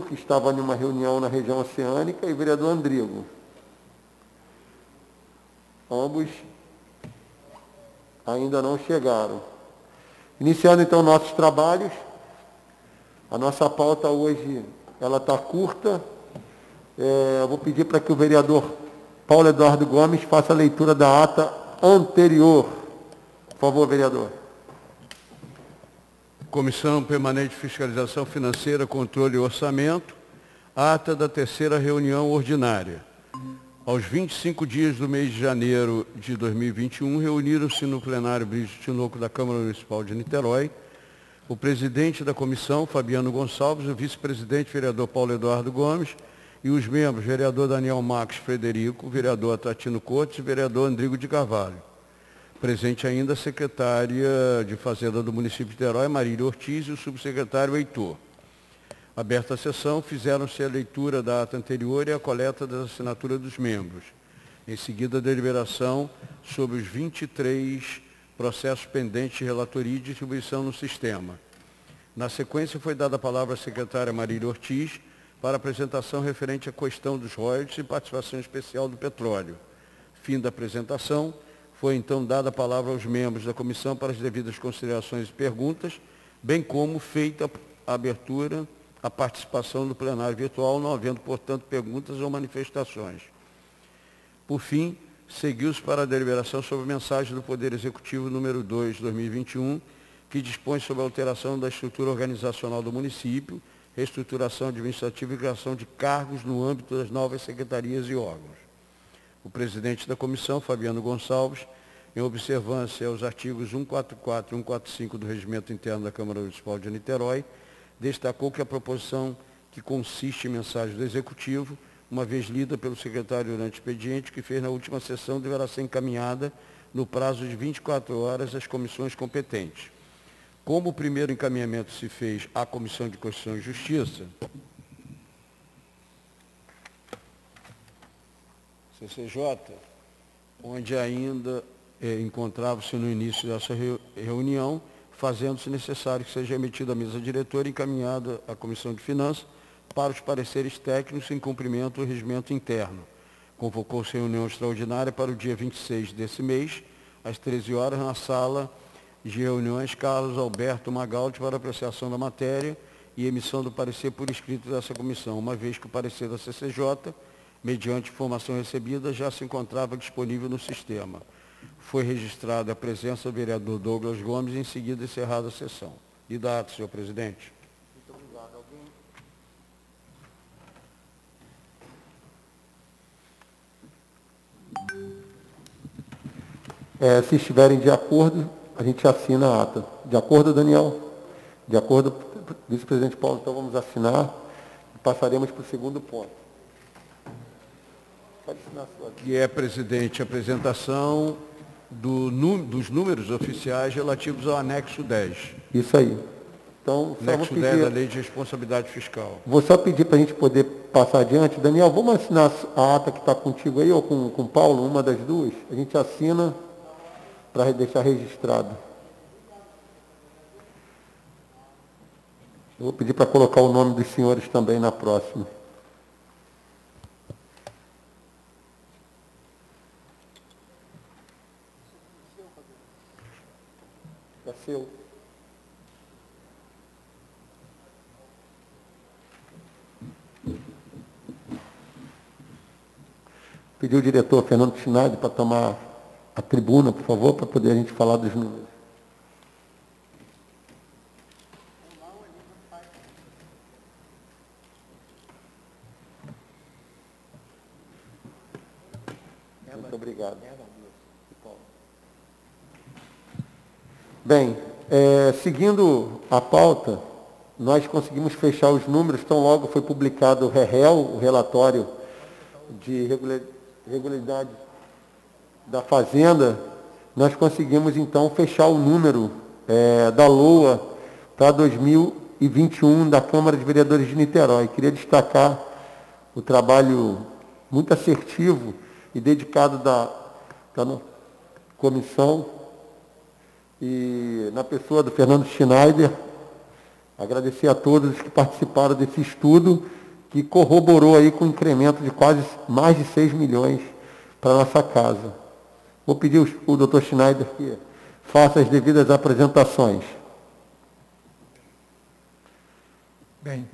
que estava em uma reunião na região oceânica, e o vereador Andrigo. Ambos ainda não chegaram. Iniciando então nossos trabalhos, a nossa pauta hoje ela está curta. Eu vou pedir para que o vereador Paulo Eduardo Gomes faça a leitura da ata anterior. Por favor, vereador. Comissão Permanente de Fiscalização Financeira, Controle e Orçamento, ata da terceira reunião ordinária. Aos 25 dias do mês de janeiro de 2021, reuniram-se no plenário Brígio Tinoco da Câmara Municipal de Niterói o presidente da comissão, Fabiano Gonçalves, o vice-presidente, vereador Paulo Eduardo Gomes, e os membros, vereador Daniel Marcos Frederico, vereador Tatino Cortes e vereador Andrigo de Carvalho. Presente ainda a secretária de Fazenda do município de Niterói, Marília Ortiz, e o subsecretário Heitor. Aberta a sessão, fizeram-se a leitura da ata anterior e a coleta das assinaturas dos membros. Em seguida, a deliberação sobre os 23 processos pendentes de relatoria e distribuição no sistema. Na sequência, foi dada a palavra à secretária Marília Ortiz para apresentação referente à questão dos royalties e participação especial do petróleo. Fim da apresentação, foi então dada a palavra aos membros da comissão para as devidas considerações e perguntas, bem como feita a abertura à participação do plenário virtual, não havendo, portanto, perguntas ou manifestações. Por fim, seguiu-se para a deliberação sobre a mensagem do Poder Executivo número 2, 2021, que dispõe sobre a alteração da estrutura organizacional do município, reestruturação administrativa e criação de cargos no âmbito das novas secretarias e órgãos. O presidente da comissão, Fabiano Gonçalves, em observância aos artigos 144 e 145 do Regimento Interno da Câmara Municipal de Niterói, destacou que a proposição, que consiste em mensagem do Executivo, uma vez lida pelo secretário durante o expediente, que fez na última sessão, deverá ser encaminhada no prazo de 24 horas às comissões competentes. Como o primeiro encaminhamento se fez à Comissão de Constituição e Justiça, CCJ, onde ainda encontrava-se no início dessa reunião, fazendo-se necessário que seja emitida a mesa diretora e encaminhada à Comissão de Finanças para os pareceres técnicos em cumprimento do regimento interno. Convocou-se reunião extraordinária para o dia 26 desse mês, às 13 horas, na sala de reuniões Carlos Alberto Magaldi, para apreciação da matéria e emissão do parecer por escrito dessa comissão, uma vez que o parecer da CCJ, mediante informação recebida, já se encontrava disponível no sistema. Foi registrada a presença do vereador Douglas Gomes e, em seguida, encerrada a sessão. E da ata, senhor presidente. Muito obrigado. Alguém? Se estiverem de acordo, a gente assina a ata. De acordo, Daniel? De acordo, vice-presidente Paulo, então vamos assinar e passaremos para o segundo ponto. Pode assinar a sua. Que é, presidente, a apresentação dos números oficiais relativos ao anexo 10. Isso aí. Então, só anexo vou 10 pedir, da Lei de Responsabilidade Fiscal. Vou só pedir para a gente poder passar adiante. Daniel, vamos assinar a ata que está contigo aí, ou com o Paulo, uma das duas? A gente assina para deixar registrado. Eu vou pedir para colocar o nome dos senhores também na próxima. É seu. Pedir o diretor Fernando Schneider para tomar a tribuna, por favor, para poder a gente falar dos números. Muito obrigado. Bem, seguindo a pauta, nós conseguimos fechar os números, tão logo foi publicado o REREL, o relatório de regularidade da Fazenda, nós conseguimos então fechar o número da LOA para 2021 da Câmara de Vereadores de Niterói. Queria destacar o trabalho muito assertivo e dedicado da comissão, e na pessoa do Fernando Schneider Agradecer a todos que participaram desse estudo, que corroborou aí com um incremento de quase mais de 6 milhões para a nossa casa. Vou pedir o Dr. Schneider que faça as devidas apresentações. Bem,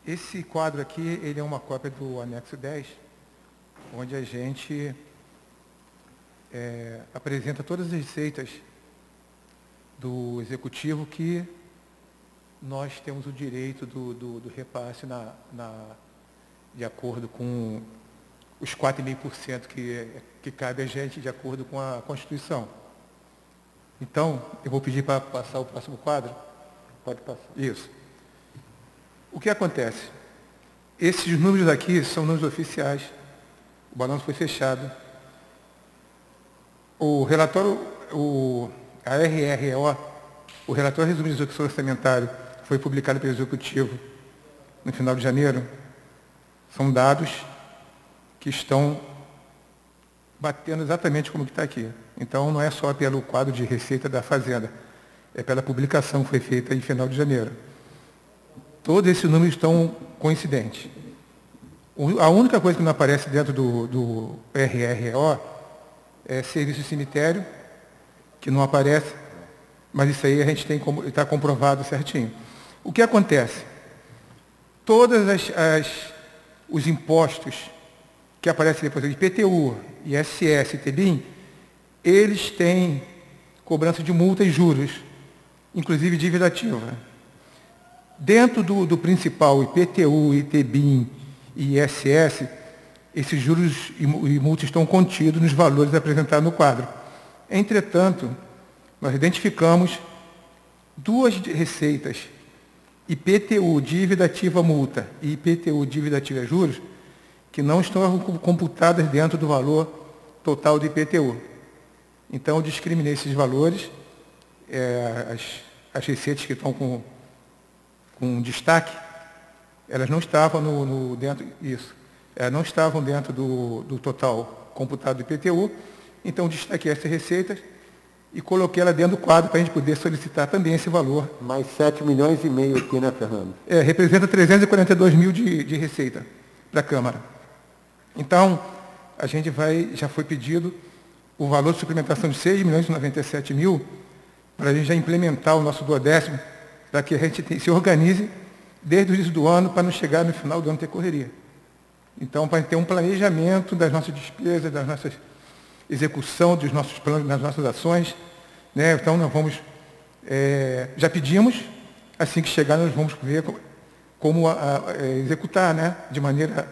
esse quadro aqui, ele é uma cópia do anexo 10, onde a gente apresenta todas as receitas do executivo que nós temos o direito do repasse de acordo com os 4,5% que cabe a gente de acordo com a Constituição. Então, eu vou pedir para passar o próximo quadro. Pode passar. Isso. O que acontece? Esses números aqui são números oficiais. O balanço foi fechado. O relatório, a RRO, o relatório resumido de execução orçamentária, foi publicado pelo Executivo no final de janeiro. São dados que estão batendo exatamente como está aqui. Então, não é só pelo quadro de receita da Fazenda, é pela publicação que foi feita em final de janeiro. Todos esses números estão coincidentes. A única coisa que não aparece dentro do RRO é serviço de cemitério, que não aparece, mas isso aí a gente está comprovado certinho. O que acontece? Todos os impostos que aparecem depois, IPTU, ISS e TBIM, eles têm cobrança de multa e juros, inclusive dívida ativa. Dentro do principal IPTU, ITBIM e ISS, esses juros e multas estão contidos nos valores apresentados no quadro. Entretanto, nós identificamos duas receitas, IPTU, dívida ativa multa, e IPTU, dívida ativa juros, que não estão computadas dentro do valor total do IPTU. Então, eu discriminei esses valores, as receitas que estão com destaque, elas não estavam não estavam dentro do total computado do IPTU, então destaquei essas receitas e coloquei ela dentro do quadro para a gente poder solicitar também esse valor. Mais 7 milhões e meio aqui, né, Fernando? Representa 342 mil de receita da Câmara. Então, a gente já foi pedido o valor de suplementação de 6 milhões e 97 mil para a gente já implementar o nosso duodécimo, para que a gente se organize desde o início do ano para não chegar no final do ano ter correria. Então, para ter um planejamento das nossas despesas, da nossa execução dos nossos planos, das nossas ações, né? Então, nós vamos, já pedimos, assim que chegar, nós vamos ver como executar, né? De maneira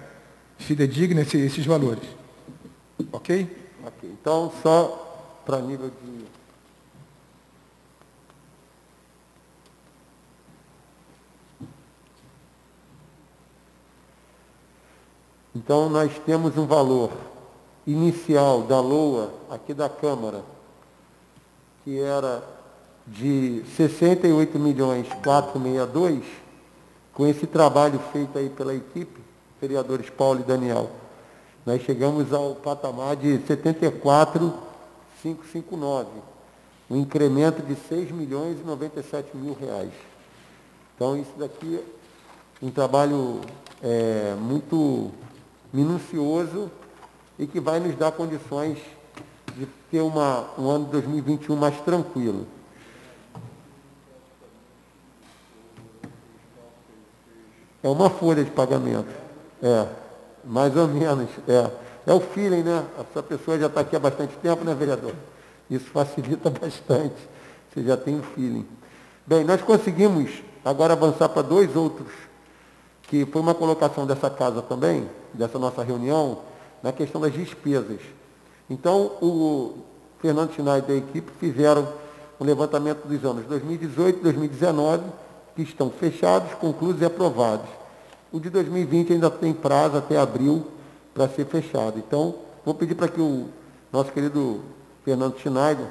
fidedigna esses valores. Ok? Ok. Então, só para nível de... Então, nós temos um valor inicial da LOA, aqui da Câmara, que era de 68.462.000, com esse trabalho feito aí pela equipe, vereadores Paulo e Daniel, nós chegamos ao patamar de 74.559, um incremento de 6.097.000 reais. Então, isso daqui é um trabalho muito minucioso e que vai nos dar condições de ter um ano de 2021 mais tranquilo. É uma folha de pagamento. Mais ou menos. É o feeling, né? Essa pessoa já está aqui há bastante tempo, né, vereador? Isso facilita bastante. Você já tem o feeling. Bem, nós conseguimos agora avançar para dois outros, que foi uma colocação dessa casa também, dessa nossa reunião, na questão das despesas. Então, o Fernando Schneider e a equipe fizeram um levantamento dos anos 2018 e 2019, que estão fechados, concluídos e aprovados. O de 2020 ainda tem prazo até abril para ser fechado. Então, vou pedir para que o nosso querido Fernando Schneider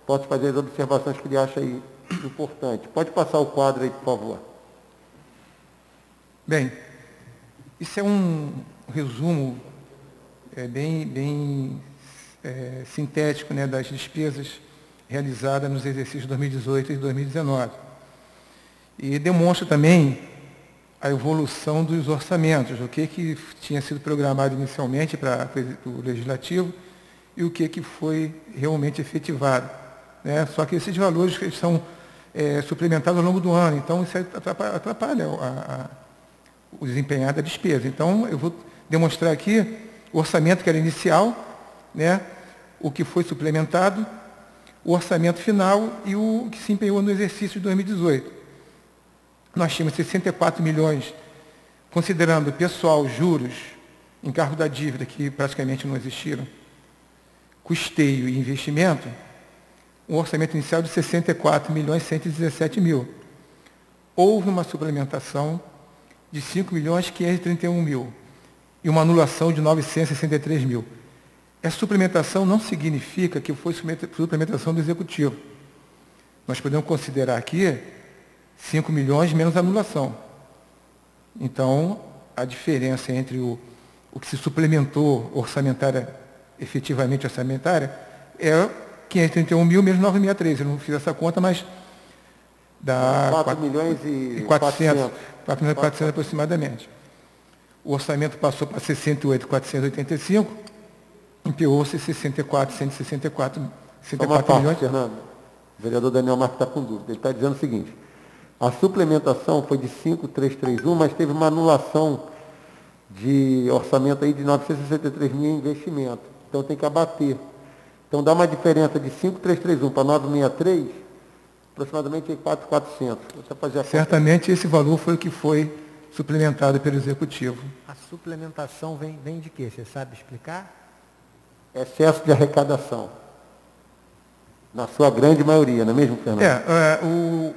possa fazer as observações que ele acha aí importantes. Pode passar o quadro aí, por favor. Bem, isso é um resumo bem sintético, né, das despesas realizadas nos exercícios 2018 e 2019. E demonstra também a evolução dos orçamentos, o que tinha sido programado inicialmente para o Legislativo e o que foi realmente efetivado, né? Só que esses valores eles são suplementados ao longo do ano, então isso atrapalha o desempenhar da despesa. Então, eu vou demonstrar aqui o orçamento que era inicial, né? O que foi suplementado, o orçamento final e o que se empenhou no exercício de 2018. Nós tínhamos 64 milhões, considerando pessoal, juros, encargo da dívida, que praticamente não existiram, custeio e investimento, um orçamento inicial de 64 milhões 117 mil. Houve uma suplementação de 5 milhões 531 mil e uma anulação de 963 mil. Essa suplementação não significa que foi suplementação do Executivo. Nós podemos considerar aqui 5 milhões menos anulação. Então, a diferença entre o que se suplementou efetivamente orçamentária, é 531 mil menos 963. Eu não fiz essa conta, mas dá 4 milhões e 400 aproximadamente. O orçamento passou para 68.485, empenhou-se 64.164 milhões. Fernando, o vereador Daniel Marques está com dúvida. Ele está dizendo o seguinte: a suplementação foi de 5.331, mas teve uma anulação de orçamento aí de 963 mil em investimento. Então tem que abater. Então dá uma diferença de 5.331 para 963, aproximadamente 4.400. Certamente esse valor foi o que foi suplementado pelo Executivo. A suplementação vem de quê? Você sabe explicar? Excesso de arrecadação. Na sua grande maioria, não é mesmo, Fernando?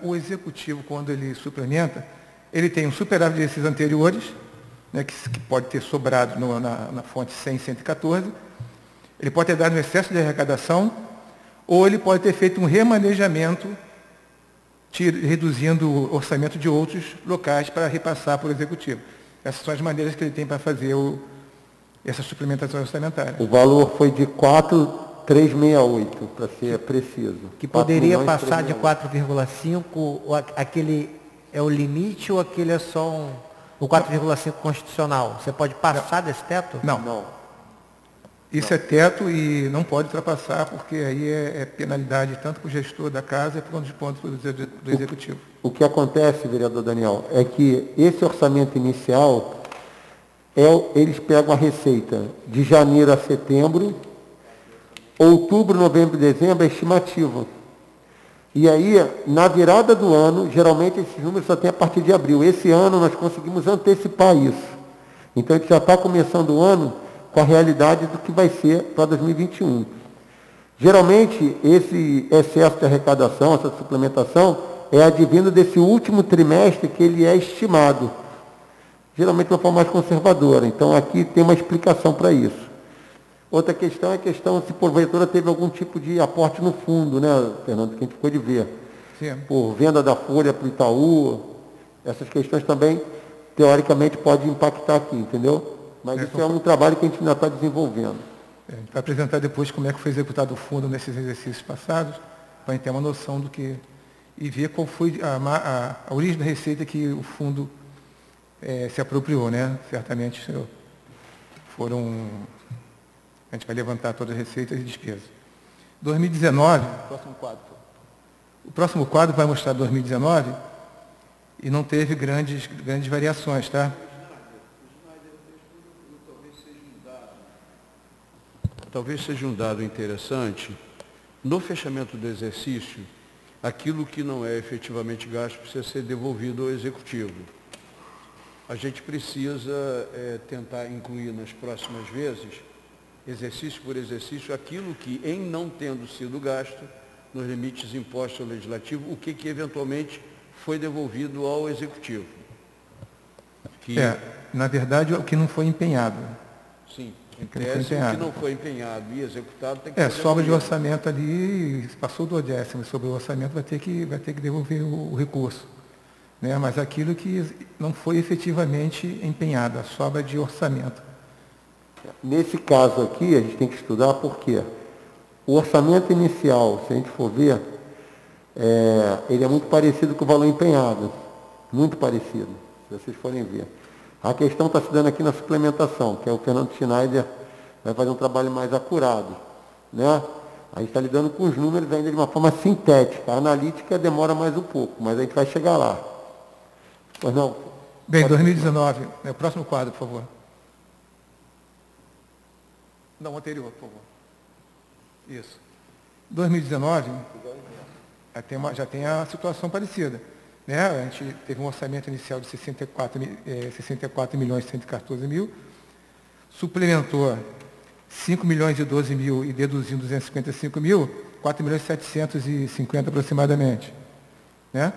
O Executivo, quando ele suplementa, ele tem um superávit desses anteriores, né, que pode ter sobrado na fonte 100, 114, ele pode ter dado um excesso de arrecadação, ou ele pode ter feito um remanejamento, reduzindo o orçamento de outros locais para repassar para o Executivo. Essas são as maneiras que ele tem para fazer essa suplementação orçamentária. O valor foi de 4.368, para ser preciso. Que poderia passar de 4,5, aquele é o limite ou aquele é só o 4,5 constitucional? Você pode passar desse teto? Não. Isso é teto e não pode ultrapassar, porque aí é penalidade tanto para o gestor da casa quanto do Executivo. O que acontece, vereador Daniel, é que esse orçamento inicial, eles pegam a receita de janeiro a setembro, outubro, novembro e dezembro é estimativa. E aí, na virada do ano, geralmente esses números só tem a partir de abril. Esse ano nós conseguimos antecipar isso. Então a gente já está começando o ano com a realidade do que vai ser para 2021. Geralmente, esse excesso de arrecadação, essa suplementação, é advindo desse último trimestre que ele é estimado. Geralmente de uma forma mais conservadora. Então, aqui tem uma explicação para isso. Outra questão é a questão se porventura teve algum tipo de aporte no fundo, né, Fernando, que a gente ficou de ver. Sim. Por venda da folha para o Itaú, essas questões também, teoricamente, podem impactar aqui, entendeu? Mas isso é um trabalho que a gente ainda está desenvolvendo. A gente vai apresentar depois como é que foi executado o fundo nesses exercícios passados, para a gente ter uma noção do que... e ver qual foi a origem da receita que o fundo se apropriou, né? Certamente foram... A gente vai levantar todas as receitas e despesas. 2019... Próximo quadro. O próximo quadro vai mostrar 2019 e não teve grandes variações, tá? Talvez seja um dado interessante. No fechamento do exercício, aquilo que não é efetivamente gasto precisa ser devolvido ao Executivo. A gente precisa tentar incluir nas próximas vezes, exercício por exercício, aquilo que, em não tendo sido gasto, nos limites impostos ao Legislativo, o que eventualmente foi devolvido ao Executivo. Na verdade, o que não foi empenhado. Sim. Em tese, o que não foi empenhado e executado tem que ser sobra de orçamento ali, passou do 10º sobre o orçamento, vai ter que devolver o recurso. Né? Mas aquilo que não foi efetivamente empenhado, a sobra de orçamento. Nesse caso aqui, a gente tem que estudar porque o orçamento inicial, se a gente for ver, ele é muito parecido com o valor empenhado. muito parecido, se vocês forem ver. A questão está se dando aqui na suplementação, que é o Fernando Schneider vai fazer um trabalho mais acurado, né? A gente está lidando com os números ainda de uma forma sintética. A analítica demora mais um pouco, mas a gente vai chegar lá. Pois não? Bem, 2019, o próximo quadro, por favor. Não, o anterior, por favor. Isso. 2019, já tem a situação parecida. Né? A gente teve um orçamento inicial de 64 milhões e 114 mil, suplementou 5 milhões e 12 mil e deduzindo 255 mil, 4 milhões e 750 aproximadamente. Né?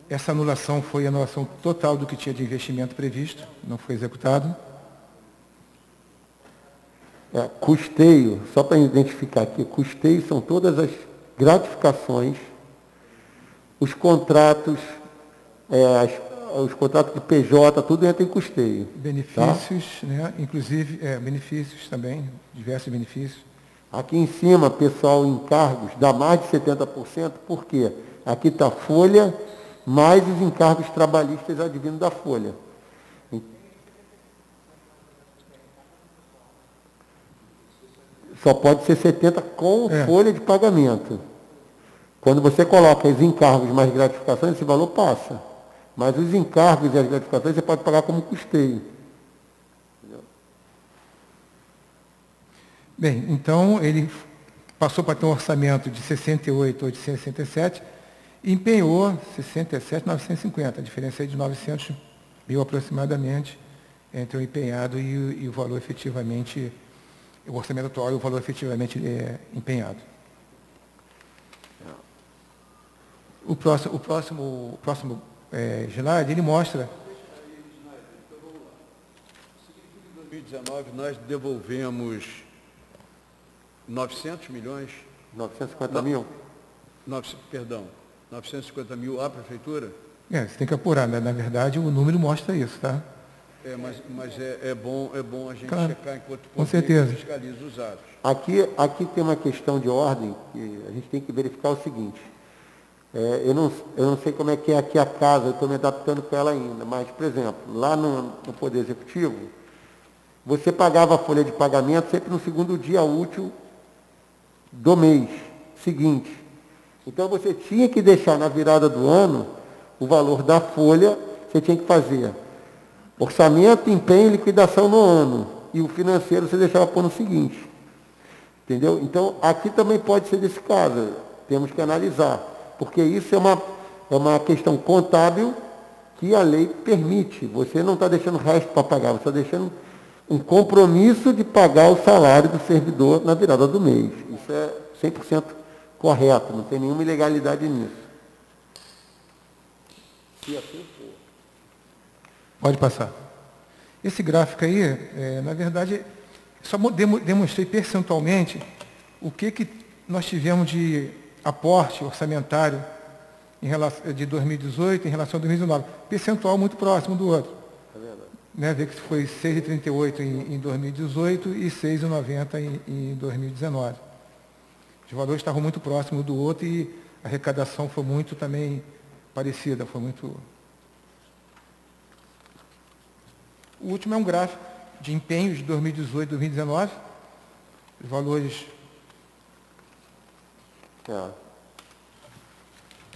Essa anulação foi a anulação total do que tinha de investimento previsto, não foi executado. Custeio, só para identificar aqui, custeio são todas as gratificações, os contratos, os contratos de PJ, tudo entra em custeio. Benefícios, tá? Né? Inclusive, benefícios também, diversos benefícios. Aqui em cima, pessoal, encargos, dá mais de 70%, por quê? Aqui está a folha, mais os encargos trabalhistas advindo da folha. Só pode ser 70% com folha de pagamento. Quando você coloca os encargos mais gratificações, esse valor passa. Mas os encargos e as gratificações você pode pagar como custeio. Entendeu? Bem, então ele passou para ter um orçamento de 68.867 e empenhou 67.950. A diferença é de 900 mil aproximadamente entre o empenhado e o valor efetivamente, o orçamento atual e o valor efetivamente empenhado. O próximo slide, ele mostra... Em 2019, nós devolvemos 900 milhões... 950 mil? 950 mil à prefeitura? Você tem que apurar, né? Na verdade, o número mostra isso, tá? Mas é bom a gente checar enquanto com certeza fiscaliza os atos. Aqui tem uma questão de ordem que a gente tem que verificar o seguinte. Eu não sei como é que é aqui a casa, eu estou me adaptando com ela ainda, mas, por exemplo, lá no Poder Executivo, você pagava a folha de pagamento sempre no segundo dia útil do mês seguinte. Então, você tinha que deixar na virada do ano o valor da folha, você tinha que fazer orçamento, empenho e liquidação no ano. E o financeiro você deixava pôr no seguinte. Entendeu? Então, aqui também pode ser desse caso. Temos que analisar. Porque isso é uma questão contábil que a lei permite. Você não está deixando o resto para pagar, você está deixando um compromisso de pagar o salário do servidor na virada do mês. Isso é 100% correto, não tem nenhuma ilegalidade nisso. Se assim for. Pode passar. Esse gráfico aí, na verdade, só demonstrei percentualmente o que nós tivemos de aporte orçamentário de 2018 em relação a 2019. Percentual muito próximo do outro. É verdade. Né? Vê que foi 6,38 em 2018 e 6,90 em 2019. Os valores estavam muito próximos do outro e a arrecadação foi muito também parecida, foi muito... O último é um gráfico de empenhos de 2018 e 2019. Os valores...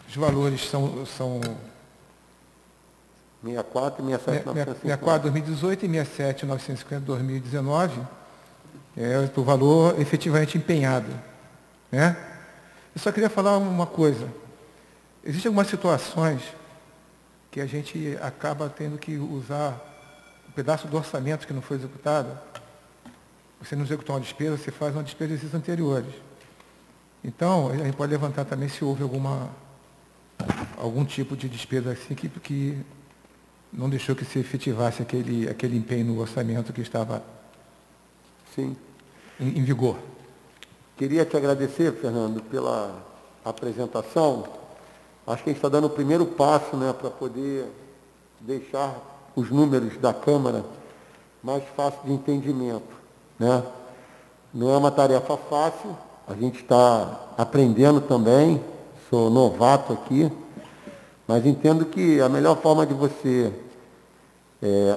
Os valores são 64 e 67, 950. 64 2018 e 67 950 2019 o valor efetivamente empenhado. Né? Eu só queria falar uma coisa. Existem algumas situações que a gente acaba tendo que usar um pedaço do orçamento que não foi executado. Você não executou uma despesa, você faz uma despesa de exercícios anteriores. Então, a gente pode levantar também se houve algum tipo de despesa assim que não deixou que se efetivasse aquele empenho no orçamento que estava em vigor. Queria te agradecer, Fernando, pela apresentação. Acho que a gente está dando o primeiro passo, né, para poder deixar os números da Câmara mais fácil de entendimento. Né? Não é uma tarefa fácil. A gente está aprendendo também, sou novato aqui, Mas entendo que a melhor forma de você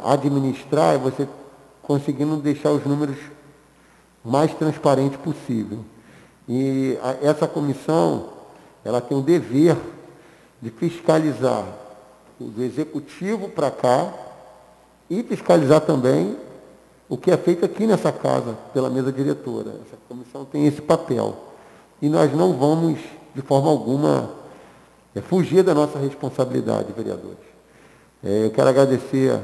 administrar é você conseguindo deixar os números mais transparentes possível. E essa comissão, ela tem o dever de fiscalizar do executivo para cá e fiscalizar também o que é feito aqui nessa casa pela mesa diretora. Essa comissão tem esse papel. E nós não vamos, de forma alguma, fugir da nossa responsabilidade, vereadores. Eu quero agradecer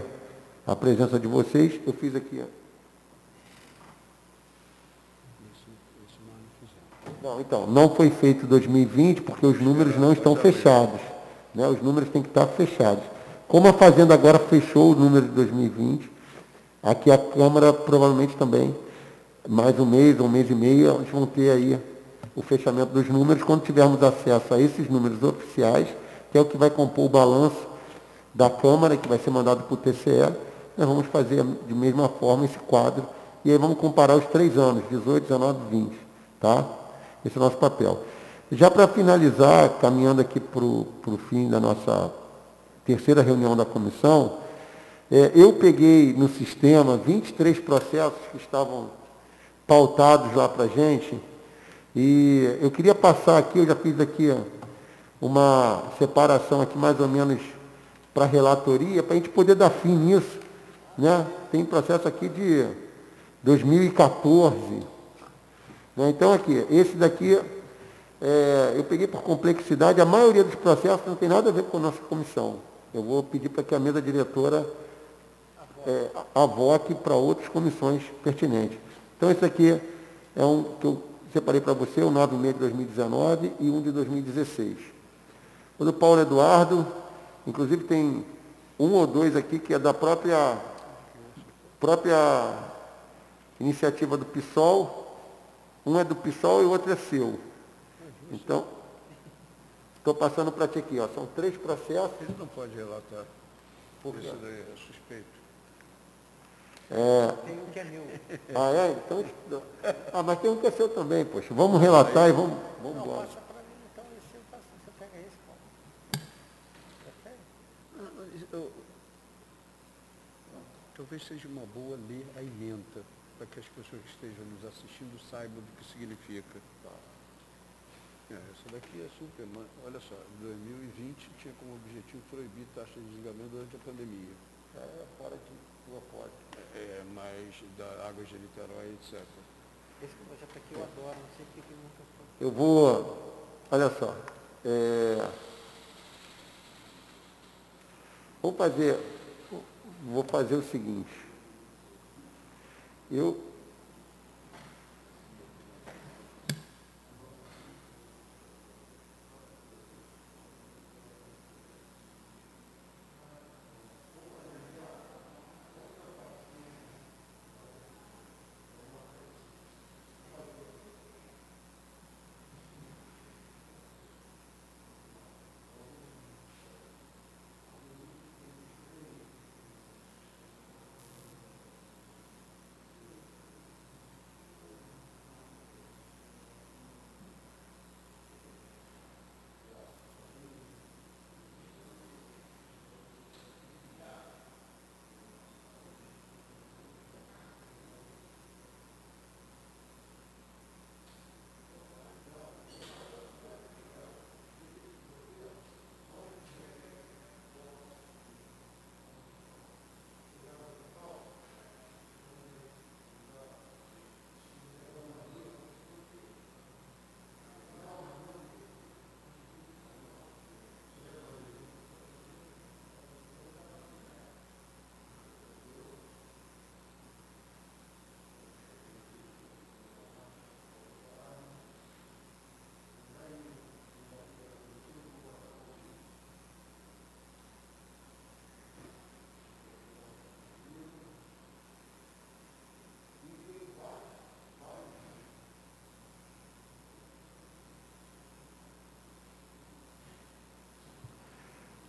a presença de vocês. Eu fiz aqui. Não, então, não foi feito 2020 porque os números não estão fechados. Né? Os números têm que estar fechados. Como a Fazenda agora fechou o número de 2020, aqui a Câmara provavelmente também, mais um mês e meio, eles vão ter aí o fechamento dos números, quando tivermos acesso a esses números oficiais, que é o que vai compor o balanço da Câmara, que vai ser mandado para o TCE, nós vamos fazer de mesma forma esse quadro, e aí vamos comparar os 3 anos, 18, 19, 20, tá? Esse é o nosso papel. Já para finalizar, caminhando aqui para o fim da nossa terceira reunião da comissão, eu peguei no sistema 23 processos que estavam pautados lá para a gente, e eu queria passar aqui, eu já fiz aqui uma separação aqui mais ou menos para a relatoria, para a gente poder dar fim nisso. Né? Tem processo aqui de 2014. Né? Então, aqui, esse daqui, eu peguei por complexidade, a maioria dos processos não tem nada a ver com a nossa comissão. Eu vou pedir para que a mesa diretora avoque para outras comissões pertinentes. Então, esse aqui é um que eu separei para você, o 9/6 de 2019 e um de 2016. O do Paulo Eduardo, inclusive tem um ou dois aqui que é da própria iniciativa do PSOL, um é do PSOL e o outro é seu. Então, estou passando para ti aqui, ó, são 3 processos. Ele não pode relatar, porque isso daí é suspeito. Tem um que é meu. Ah, é? Então, mas tem um que é seu também, poxa. Vamos relatar e vamos embora. Passa para mim, então, você pega esse, Paulo. Talvez seja uma boa ler a ementa, para que as pessoas que estejam nos assistindo saibam do que significa. Essa daqui é super, olha só, 2020 tinha como objetivo proibir taxa de desligamento durante a pandemia. Fora de tua porta. Mas da Águas de Niterói, etc. Esse projeto aqui eu adoro, não sei porque nunca foi. Eu vou, olha só, vou fazer o seguinte.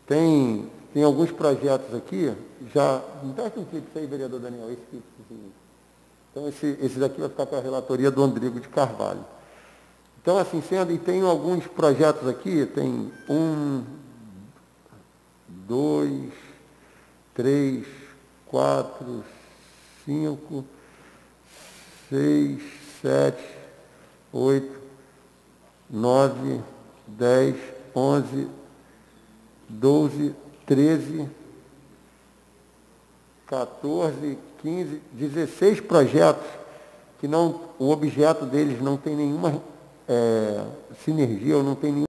Tem alguns projetos aqui, já, me dá um clipe aí, vereador Daniel, esse clipezinho. Então, esse daqui vai ficar com a relatoria do Andrigo de Carvalho. Então, assim sendo, e tem alguns projetos aqui, tem 1, 2, 3, 4, 5, 6, 7, 8, 9, 10, 11, 12, 13, 14, 15, 16 projetos que não, o objeto deles não tem nenhuma sinergia ou não tem nenhum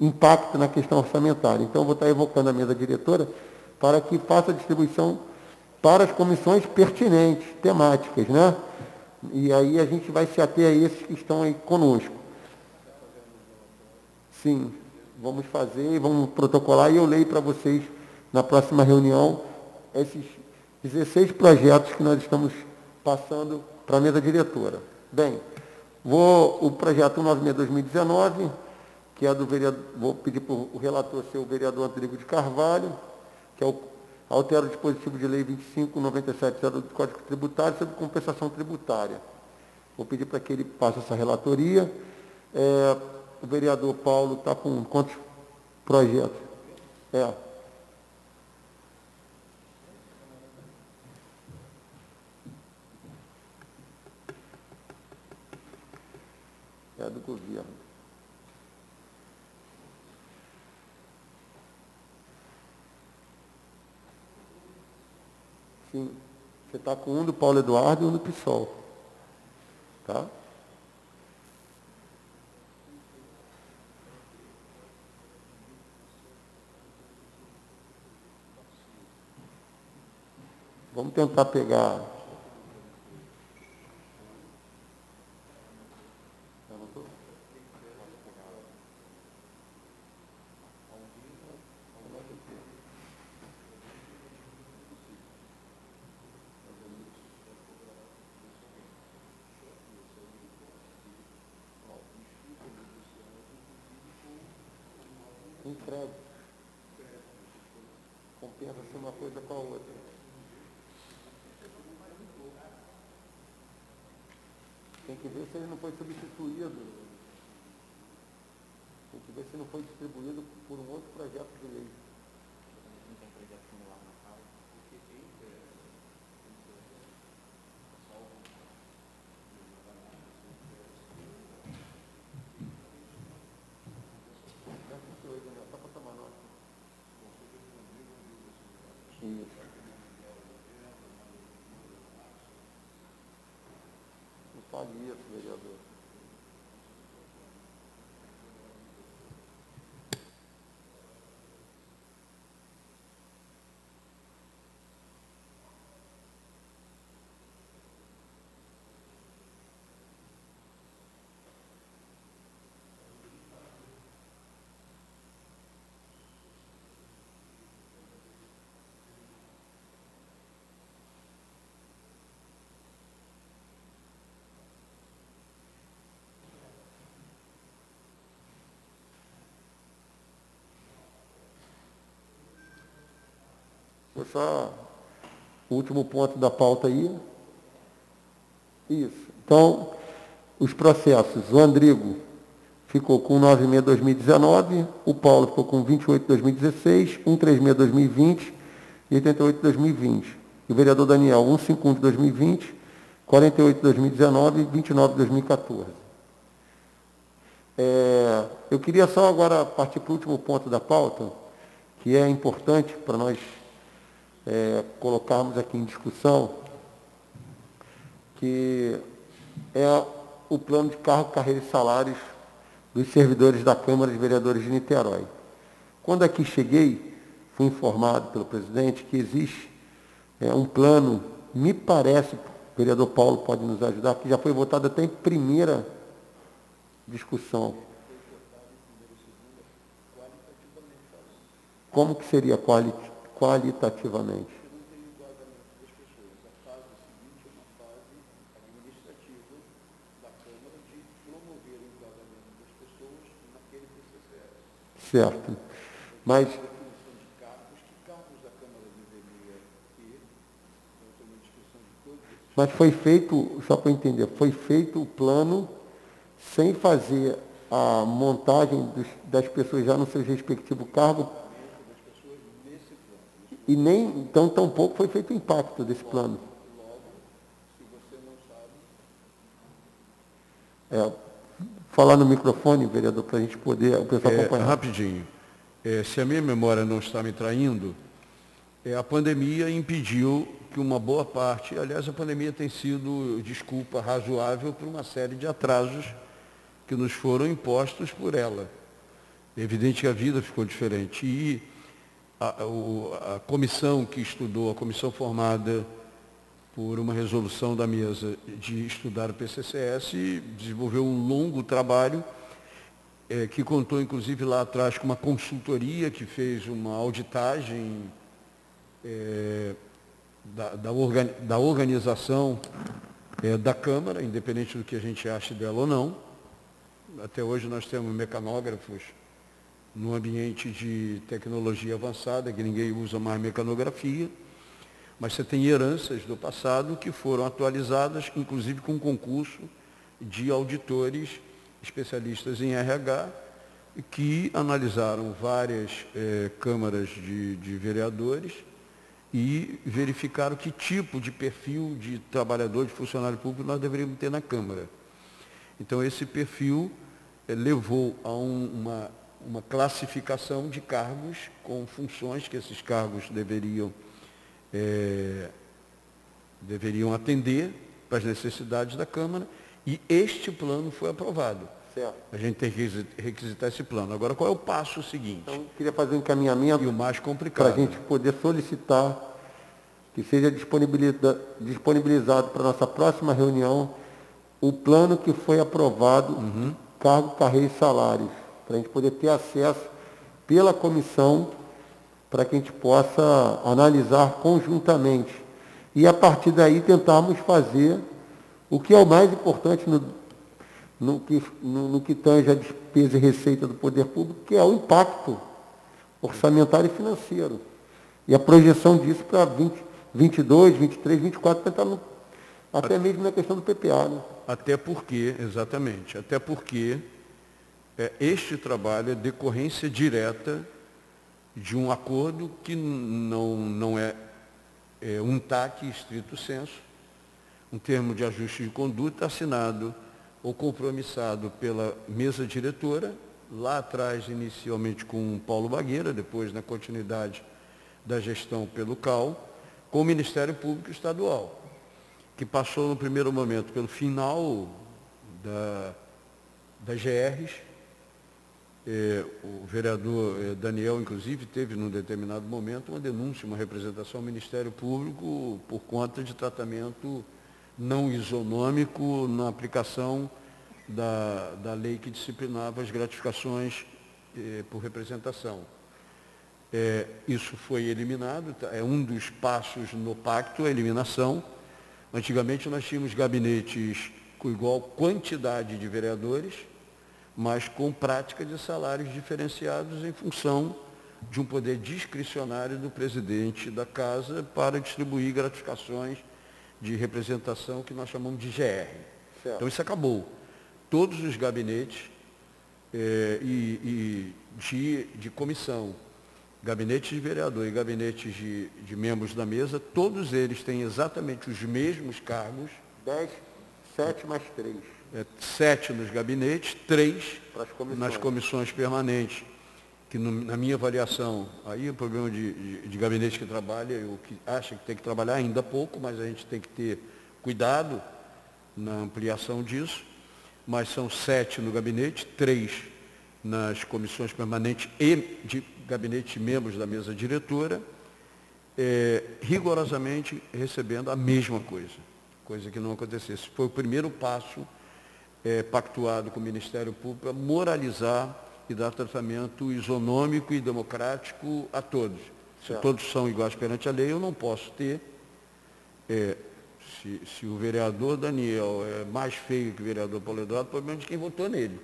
impacto na questão orçamentária. Então, eu vou estar evocando a mesa diretora para que faça a distribuição para as comissões pertinentes, temáticas, né? E aí a gente vai se ater a esses que estão aí conosco. Sim, vamos fazer, vamos protocolar e eu leio para vocês na próxima reunião esses 16 projetos que nós estamos passando para a mesa diretora. Bem, o projeto 196/2019, que é do vereador, vou pedir para o relator ser o vereador Rodrigo de Carvalho, que é o altera o dispositivo de lei 25.97 do Código Tributário sobre compensação tributária. Vou pedir para que ele passe essa relatoria. O vereador Paulo está com quantos projetos? É do governo. Sim, você está com um do Paulo Eduardo e um do PSOL. Tá? Vamos tentar pegar. Em crédito. Compensa-se uma coisa com a outra. Tem que ver se ele não foi substituído. Tem que ver se não foi distribuído por um outro projeto de lei. Não tem projeto similar na casa. Só para tomar nota. Isso. Não fale isso, vereador. Foi só o último ponto da pauta aí. Isso. Então, os processos. O Andrigo ficou com 9/6/2019, o Paulo ficou com 28/2016, 136/2020 e 88/2020. E o vereador Daniel, 151/2020, 48/2019 e 29/2014. Eu queria só agora partir para o último ponto da pauta, que é importante para nós colocarmos aqui em discussão, que é o plano de cargo, carreira e salários dos servidores da Câmara de Vereadores de Niterói. Quando aqui cheguei, fui informado pelo presidente que existe um plano, me parece, o vereador Paulo pode nos ajudar, que já foi votado até em primeira discussão. Como que seria qualitativamente? Certo. Mas foi feito, só para entender, foi feito o plano sem fazer a montagem das pessoas já no seu respectivo cargo? E nem, então, tampouco foi feito o impacto desse plano. Falar no microfone, vereador, para a gente poder, o pessoal acompanhar. Rapidinho. Se a minha memória não está me traindo, a pandemia impediu que uma boa parte, aliás, a pandemia tem sido desculpa razoável por uma série de atrasos que nos foram impostos por ela. É evidente que a vida ficou diferente. E a comissão que estudou, a comissão formada por uma resolução da mesa de estudar o PCCS, desenvolveu um longo trabalho, que contou, inclusive, lá atrás com uma consultoria que fez uma auditagem da organização da Câmara, independente do que a gente ache dela ou não. Até hoje nós temos mecanógrafos no ambiente de tecnologia avançada, que ninguém usa mais mecanografia, mas você tem heranças do passado que foram atualizadas, inclusive com concurso de auditores especialistas em RH, que analisaram várias câmaras de vereadores e verificaram que tipo de perfil de trabalhador, de funcionário público nós deveríamos ter na Câmara. Então, esse perfil levou a uma classificação de cargos com funções que esses cargos deveriam atender para as necessidades da Câmara, e este plano foi aprovado. Certo. A gente tem que requisitar esse plano. Agora, qual é o passo seguinte? Então, eu queria fazer um encaminhamento E o mais complicado. para a gente poder solicitar que seja disponibilizado para a nossa próxima reunião o plano que foi aprovado, cargo, carreira e salários, para a gente poder ter acesso pela comissão, para que a gente possa analisar conjuntamente. E, a partir daí, tentarmos fazer o que é o mais importante no que tange a despesa e receita do poder público, que é o impacto orçamentário e financeiro. E a projeção disso para 22, 23, 24, tentar até mesmo na questão do PPA. Né? Até porque, exatamente, até porque este trabalho é decorrência direta de um acordo que não é um TAC estrito sensu, um termo de ajuste de conduta assinado ou compromissado pela mesa diretora, lá atrás inicialmente com Paulo Bagueira, depois na continuidade da gestão pelo CAL, com o Ministério Público Estadual, que passou no primeiro momento pelo final das GRs. O vereador Daniel, inclusive, teve num determinado momento uma denúncia, uma representação ao Ministério Público por conta de tratamento não isonômico na aplicação da lei que disciplinava as gratificações por representação. Isso foi eliminado, é um dos passos no pacto, a eliminação. Antigamente nós tínhamos gabinetes com igual quantidade de vereadores, mas com prática de salários diferenciados em função de um poder discricionário do presidente da casa para distribuir gratificações de representação que nós chamamos de GR. Certo. Então isso acabou. Todos os gabinetes de comissão, gabinetes de vereador e gabinetes de membros da mesa, todos eles têm exatamente os mesmos cargos. 7 mais 3. 7 nos gabinetes, 3 nas comissões permanentes, que na minha avaliação, aí o problema de gabinete que trabalha, ou que acha que tem que trabalhar ainda pouco, mas a gente tem que ter cuidado na ampliação disso, mas são 7 no gabinete, 3 nas comissões permanentes e de gabinete de membros da mesa diretora, rigorosamente recebendo a mesma coisa que não acontecesse. Foi o primeiro passo pactuado com o Ministério Público para moralizar e dar tratamento isonômico e democrático a todos. Se todos são iguais perante a lei, eu não posso ter, se o vereador Daniel é mais feio que o vereador Paulo Eduardo, problema de quem votou nele.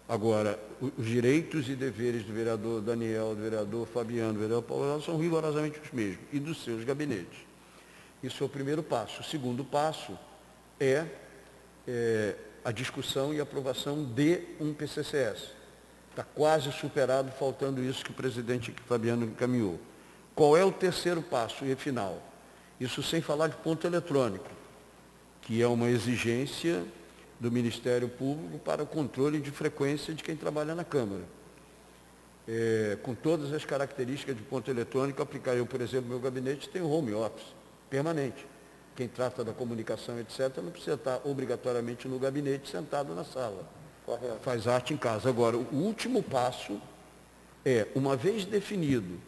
Agora, os direitos e deveres do vereador Daniel, do vereador Fabiano, do vereador Paulo Eduardo são rigorosamente os mesmos, e dos seus gabinetes. Isso é o primeiro passo. O segundo passo é a discussão e aprovação de um PCCS. Está quase superado, faltando isso que o presidente Fabiano encaminhou. Qual é o terceiro passo e final? Isso sem falar de ponto eletrônico, que é uma exigência do Ministério Público para o controle de frequência de quem trabalha na Câmara. Com todas as características de ponto eletrônico, aplicar. Eu, por exemplo, meu gabinete tem home office permanente. Quem trata da comunicação, etc., não precisa estar obrigatoriamente no gabinete sentado na sala. Correto. Faz arte em casa. Agora, o último passo é, uma vez definido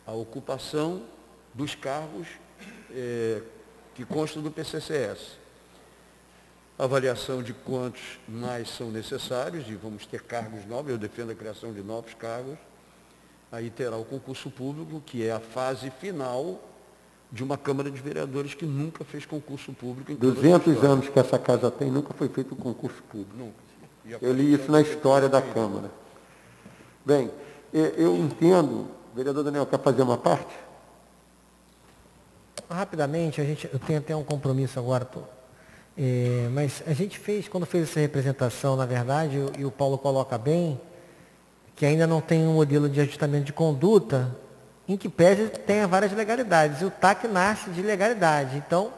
a ocupação dos cargos que constam do PCCS, avaliação de quantos mais são necessários, e vamos ter cargos novos, eu defendo a criação de novos cargos, aí terá o concurso público, que é a fase final de uma Câmara de Vereadores que nunca fez concurso público em toda a sua 200 história. anos que essa casa tem, nunca foi feito um concurso público. Nunca. Eu li isso na história da Câmara. Bem, eu entendo, o vereador Daniel quer fazer uma parte? Rapidamente, eu tenho até um compromisso agora, mas a gente quando fez essa representação, na verdade, e o Paulo coloca bem, que ainda não tem um modelo de ajustamento de conduta, em que pese tenha várias legalidades, e o TAC nasce de legalidade. Então,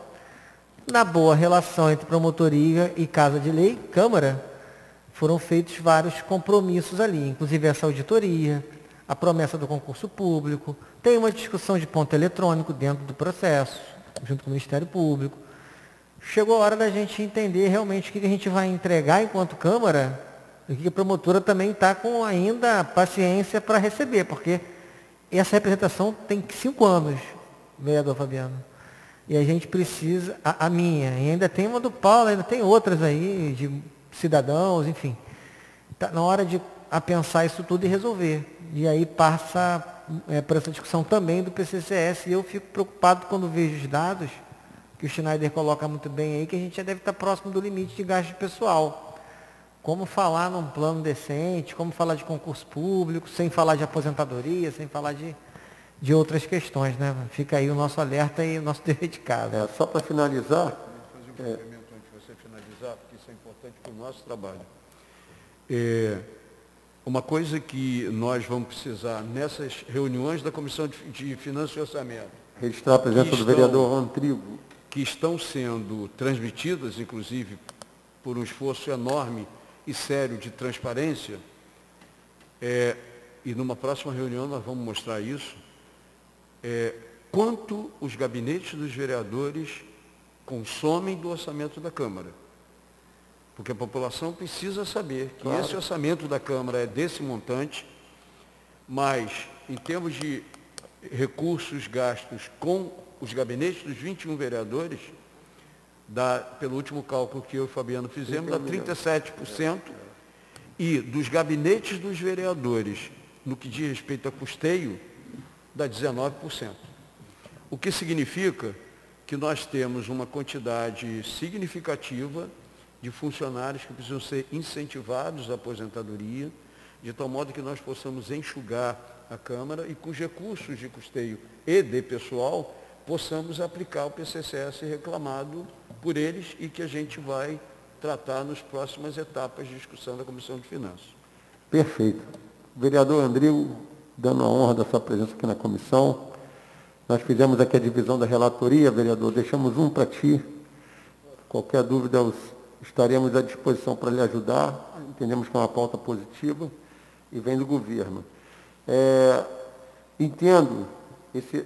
na boa relação entre promotoria e Casa de Lei, Câmara, foram feitos vários compromissos ali, inclusive essa auditoria, a promessa do concurso público, tem uma discussão de ponto eletrônico dentro do processo, junto com o Ministério Público. Chegou a hora da gente entender realmente o que a gente vai entregar enquanto Câmara, e que a promotora também está com ainda paciência para receber, porque essa representação tem 5 anos, vereador Fabiano. E a gente precisa, a minha, e ainda tem uma do Paulo, ainda tem outras aí, de cidadãos, enfim. Está na hora de pensar isso tudo e resolver. E aí passa por essa discussão também do PCCS, e eu fico preocupado quando vejo os dados, que o Schneider coloca muito bem aí, que a gente já deve estar próximo do limite de gasto pessoal. Como falar num plano decente, como falar de concurso público, sem falar de aposentadoria, sem falar de outras questões, né? Fica aí o nosso alerta e o nosso dever de casa. Só para finalizar... Fazer um complemento antes de você finalizar, porque isso é importante para o nosso trabalho. Uma coisa que nós vamos precisar nessas reuniões da Comissão de Finanças e Orçamento, Registrar a presença do vereador Rodrigo. Que estão sendo transmitidas, inclusive, por um esforço enorme e sério de transparência, e numa próxima reunião nós vamos mostrar isso, quanto os gabinetes dos vereadores consomem do orçamento da Câmara. Porque a população precisa saber que Claro. esse orçamento da Câmara é desse montante, mas em termos de recursos gastos com os gabinetes dos 21 vereadores, pelo último cálculo que eu e o Fabiano fizemos, dá 37%, e dos gabinetes dos vereadores, no que diz respeito a custeio, dá 19%. O que significa que nós temos uma quantidade significativa de funcionários que precisam ser incentivados à aposentadoria, de tal modo que nós possamos enxugar a Câmara e com os recursos de custeio e de pessoal, possamos aplicar o PCCS reclamado por eles e que a gente vai tratar nas próximas etapas de discussão da Comissão de Finanças. Perfeito. Vereador Andrigo, dando a honra da sua presença aqui na comissão, nós fizemos aqui a divisão da relatoria, vereador, deixamos um para ti. Qualquer dúvida, estaremos à disposição para lhe ajudar. Entendemos que é uma pauta positiva e vem do governo. Entendo,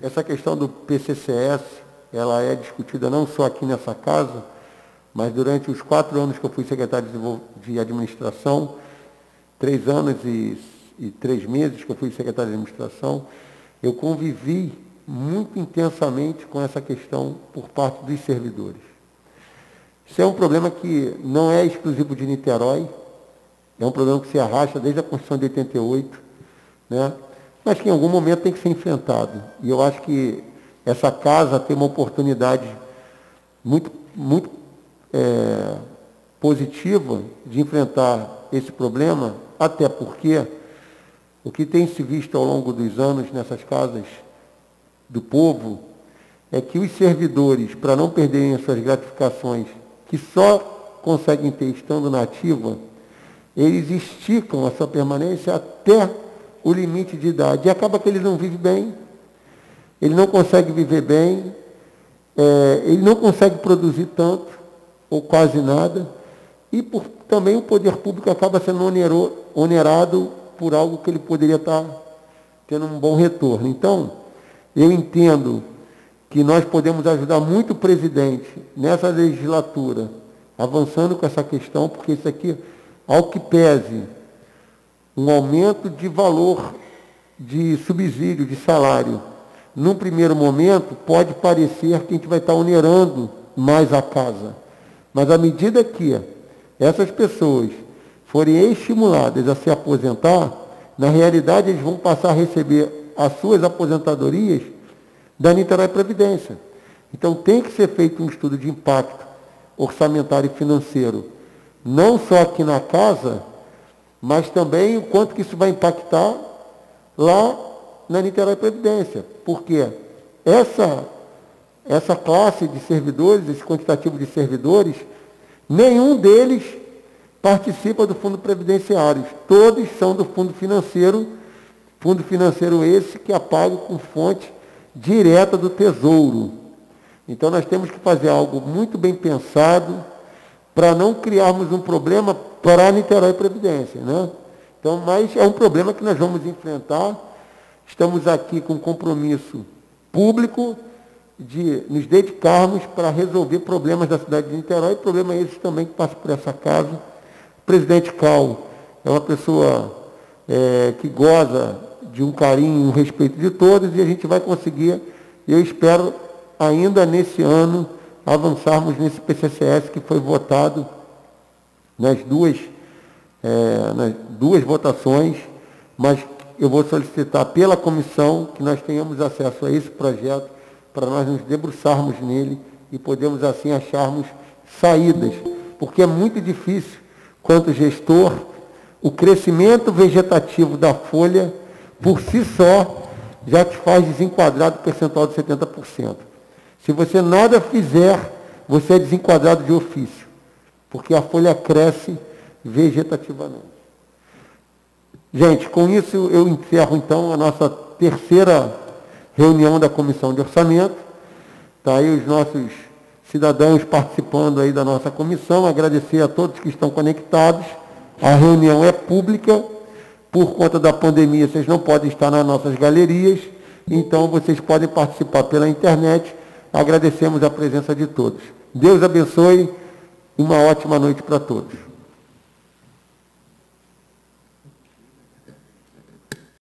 essa questão do PCCS, ela é discutida não só aqui nessa casa, mas durante os 4 anos que eu fui secretário de administração, 3 anos e 3 meses que eu fui secretário de administração, eu convivi muito intensamente com essa questão por parte dos servidores. Isso é um problema que não é exclusivo de Niterói, é um problema que se arrasta desde a Constituição de 88, né? Mas que em algum momento tem que ser enfrentado. E eu acho que essa casa tem uma oportunidade muito positiva de enfrentar esse problema, até porque o que tem se visto ao longo dos anos nessas casas do povo é que os servidores, para não perderem as suas gratificações, que só conseguem ter estando na ativa, eles esticam a sua permanência até o limite de idade. E acaba que ele não vive bem, ele não consegue viver bem, ele não consegue produzir tanto, ou quase nada, e também o poder público acaba sendo onerado por algo que ele poderia estar tendo um bom retorno. Então, eu entendo que nós podemos ajudar muito o presidente nessa legislatura, avançando com essa questão, porque isso aqui, ao que pese, um aumento de valor de subsídio, de salário, num primeiro momento, pode parecer que a gente vai estar onerando mais a casa. Mas à medida que essas pessoas forem estimuladas a se aposentar, na realidade eles vão passar a receber as suas aposentadorias da Niterói Previdência. Então tem que ser feito um estudo de impacto orçamentário e financeiro, não só aqui na casa, mas também o quanto que isso vai impactar lá na Niterói Previdência. Porque essa classe de servidores, esse quantitativo de servidores, nenhum deles participa do fundo previdenciário. Todos são do fundo financeiro esse que é pago com fonte direta do Tesouro. Então nós temos que fazer algo muito bem pensado para não criarmos um problema para a Niterói Previdência, né? Então, mas é um problema que nós vamos enfrentar. Estamos aqui com um compromisso público de nos dedicarmos para resolver problemas da cidade de Niterói, problemas esses também que passam por essa casa. O presidente Cal é uma pessoa que goza de um carinho e um respeito de todos, e a gente vai conseguir, eu espero, ainda nesse ano, avançarmos nesse PCCS que foi votado nas duas votações, mas eu vou solicitar pela comissão que nós tenhamos acesso a esse projeto para nós nos debruçarmos nele e podermos assim acharmos saídas, porque é muito difícil, quanto gestor, o crescimento vegetativo da folha, por si só, já te faz desenquadrar do percentual de 70%. Se você nada fizer, você é desenquadrado de ofício, porque a folha cresce vegetativamente. Gente, com isso eu encerro então a nossa terceira reunião da Comissão de Orçamento. Está aí os nossos cidadãos participando aí da nossa comissão. Agradecer a todos que estão conectados. A reunião é pública. Por conta da pandemia, vocês não podem estar nas nossas galerias. Então, vocês podem participar pela internet. Agradecemos a presença de todos. Deus abençoe e uma ótima noite para todos.